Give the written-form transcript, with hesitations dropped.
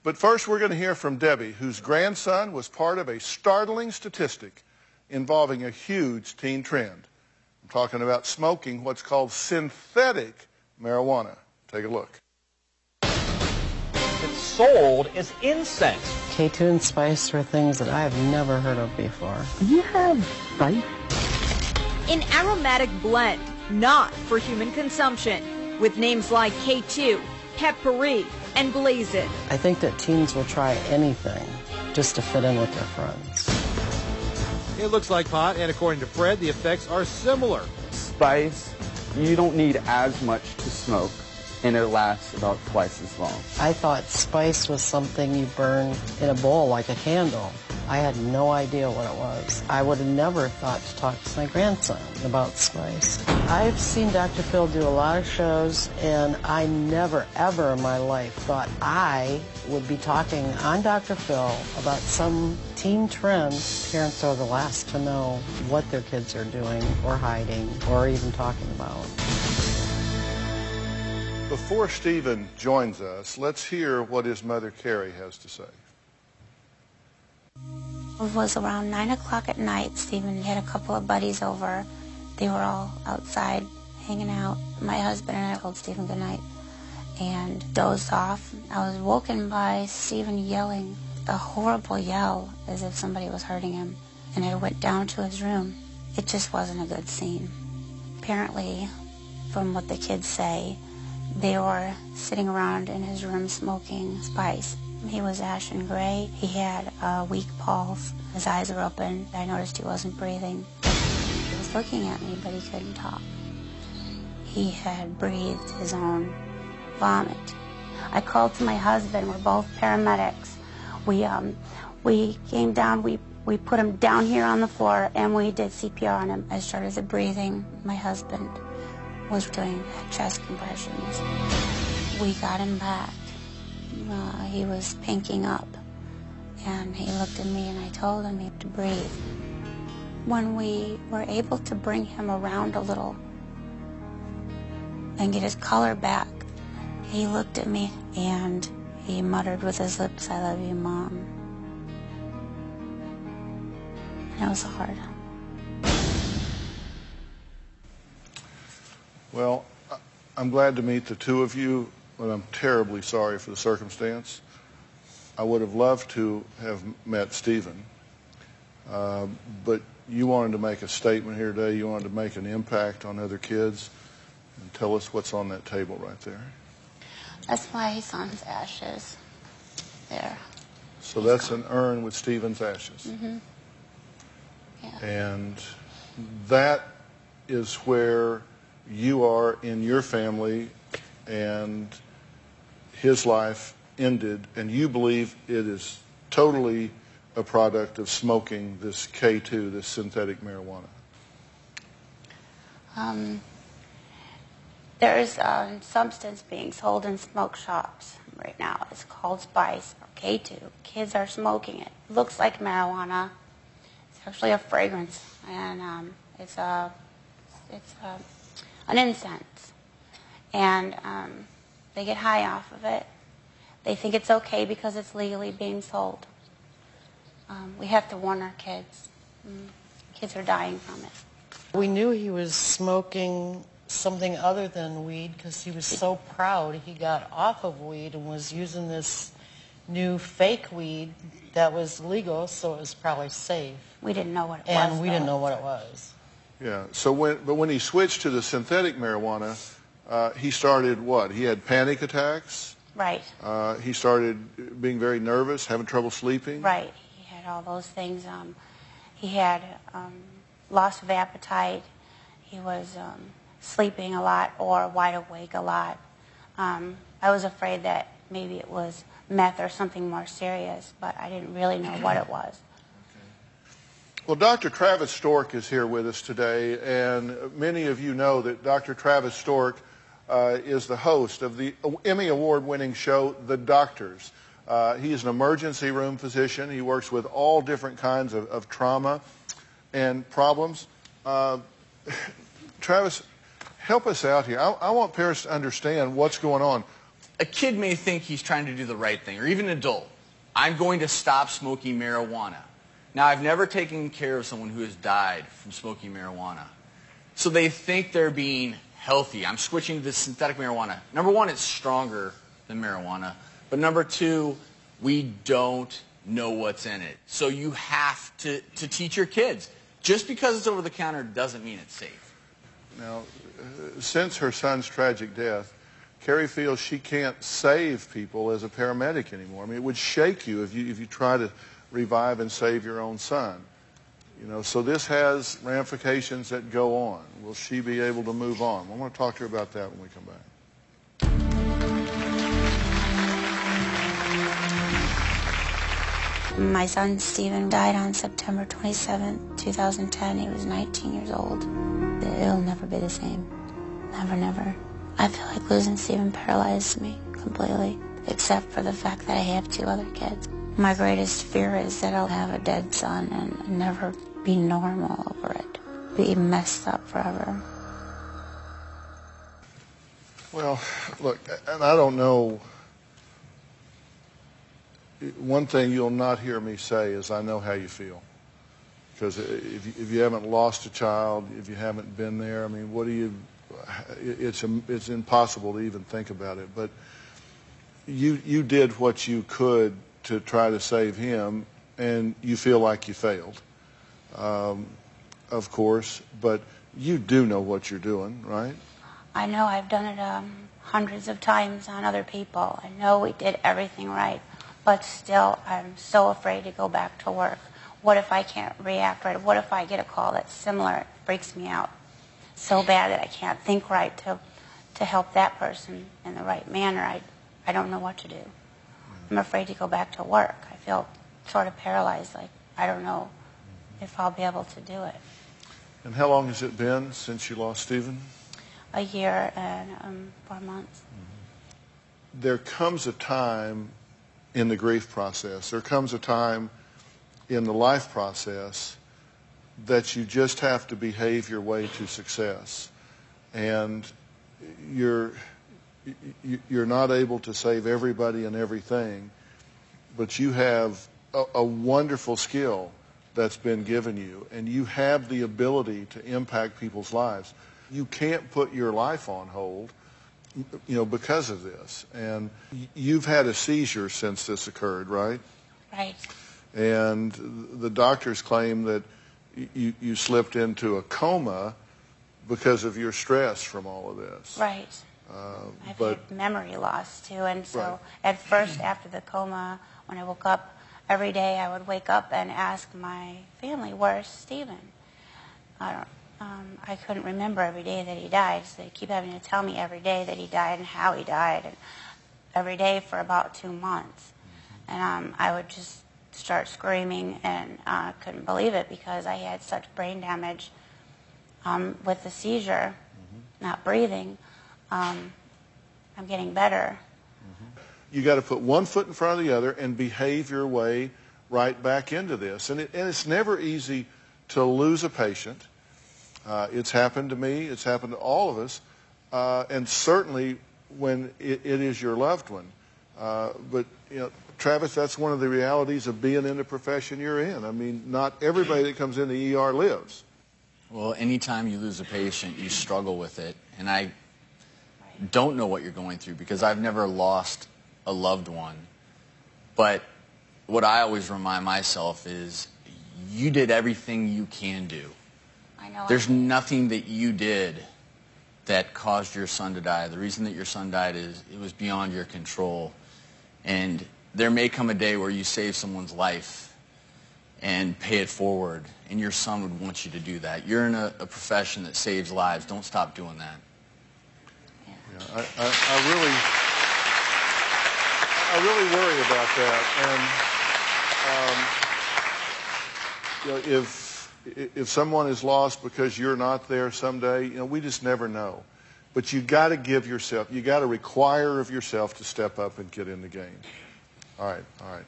But first we're going to hear from Debbie, whose grandson was part of a startling statistic involving a huge teen trend. I'm talking about smoking what's called synthetic marijuana. Take a look. It's sold as incense. K2 and spice are things that I've never heard of before. You have spice? An aromatic blend, not for human consumption, with names like K2, Peppery, and Blaze It. I think that teens will try anything just to fit in with their friends. It looks like pot, and according to Fred, the effects are similar. Spice, you don't need as much to smoke, and it lasts about twice as long. I thought spice was something you burn in a bowl like a candle. I had no idea what it was. I would have never thought to talk to my grandson about spice. I've seen Dr. Phil do a lot of shows, and I never, ever in my life thought I would be talking on Dr. Phil about some teen trend. Parents are the last to know what their kids are doing or hiding or even talking about. Before Stephen joins us, let's hear what his mother, Carrie, has to say. It was around 9 o'clock at night. Stephen had a couple of buddies over. They were all outside hanging out. My husband and I told Stephen goodnight and dozed off. I was woken by Stephen yelling, a horrible yell, as if somebody was hurting him. And I went down to his room. It just wasn't a good scene. Apparently, from what the kids say, they were sitting around in his room smoking spice. He was ashen gray. He had a weak pulse. His eyes were open. I noticed he wasn't breathing. He was looking at me, but he couldn't talk. He had breathed his own vomit. I called to my husband. We're both paramedics. We came down. We put him down here on the floor, and we did CPR on him. I started the breathing. My husband was doing chest compressions. We got him back. He was pinking up, and he looked at me, and I told him he had to breathe. When we were able to bring him around a little and get his color back, he looked at me, and he muttered with his lips, "I love you, Mom." And it was hard. Well, I'm glad to meet the two of you, but I'm terribly sorry for the circumstance. I would have loved to have met Stephen, but you wanted to make a statement here today. You wanted to make an impact on other kids. And tell us what's on that table right there. That's my son's ashes there. So that's an urn with Stephen's ashes. Mm-hmm. Yeah. And that is where you are in your family, and his life ended, and you believe it is totally a product of smoking this K2, this synthetic marijuana. There's a substance being sold in smoke shops right now. It's called Spice, or K2. Kids are smoking it. It looks like marijuana. It's actually a fragrance, and it's an incense. And they get high off of it. They think it's okay because it's legally being sold. We have to warn our kids. Kids are dying from it. We knew he was smoking something other than weed because he was so proud he got off of weed and was using this new fake weed that was legal, so it was probably safe. We didn't know what it was. And we didn't know what it was. Yeah. So when he switched to the synthetic marijuana, he started what? He had panic attacks. Right. He started being very nervous, having trouble sleeping. Right. He had all those things. He had loss of appetite. He was sleeping a lot or wide awake a lot. I was afraid that maybe it was meth or something more serious, but I didn't really know what it was. Well, Dr. Travis Stork is here with us today, and many of you know that Dr. Travis Stork is the host of the Emmy Award-winning show, The Doctors. He is an emergency room physician. He works with all different kinds of trauma and problems. Travis, help us out here. I want parents to understand what's going on. a kid may think he's trying to do the right thing, or even an adult. I'm going to stop smoking marijuana. Now, I've never taken care of someone who has died from smoking marijuana. So they think they're being healthy. I'm switching to this synthetic marijuana. Number one, it's stronger than marijuana. But number two, we don't know what's in it. So you have to teach your kids. Just because it's over the counter doesn't mean it's safe. Now, since her son's tragic death, Carrie feels she can't save people as a paramedic anymore. I mean, it would shake you if you try to revive and save your own son. You know, so this has ramifications that go on. Will she be able to move on? I want to talk to her about that when we come back. My son Stephen died on September 27, 2010. He was 19 years old. It'll never be the same. Never, never. I feel like losing Stephen paralyzed me completely, except for the fact that I have 2 other kids. My greatest fear is that I'll have a dead son and never be normal over it, be messed up forever. Well, look, and I don't know. One thing you'll not hear me say is I know how you feel. Because if you haven't lost a child, if you haven't been there, I mean, what do you, it's impossible to even think about it. But you did what you could to try to save him, and you feel like you failed, of course. But you do know what you're doing, right? I know I've done it hundreds of times on other people. I know we did everything right. But still, I'm so afraid to go back to work. What if I can't react right? What if I get a call that's similar? It freaks me out so bad that I can't think right to help that person in the right manner. I don't know what to do. I'm afraid to go back to work. I feel sort of paralyzed, like I don't know if I'll be able to do it. And how long has it been since you lost Stephen? A year and 4 months. There comes a time in the grief process, there comes a time in the life process that you just have to behave your way to success. And you're not able to save everybody and everything, but you have a wonderful skill that's been given you, and you have the ability to impact people's lives. You can't put your life on hold, you know, because of this. And you've had a seizure since this occurred, right? Right. And the doctors claim that you slipped into a coma because of your stress from all of this. Right. I've had memory loss too, and so at first after the coma, when I woke up, every day I would wake up and ask my family, where's Stephen? I couldn't remember every day that he died, so they keep having to tell me every day that he died and how he died, and every day for about 2 months. And I would just start screaming, and I couldn't believe it because I had such brain damage with the seizure, not breathing. I'm getting better. You got to put one foot in front of the other and behave your way right back into this. And it's never easy to lose a patient. It's happened to me. It's happened to all of us. And certainly when it is your loved one. But, you know, Travis, that's one of the realities of being in the profession you're in. I mean, not everybody that comes in the ER lives. Well, anytime you lose a patient, you struggle with it. And I don't know what you're going through because I've never lost a loved one. But what I always remind myself is you did everything you can do. I know. There's nothing that you did that caused your son to die. The reason that your son died is it was beyond your control. And there may come a day where you save someone's life and pay it forward, and your son would want you to do that. You're in a profession that saves lives. Don't stop doing that. Yeah, I really worry about that. And you know, if someone is lost because you're not there someday, you know, we just never know. But you got to give yourself, you got to require of yourself to step up and get in the game. All right.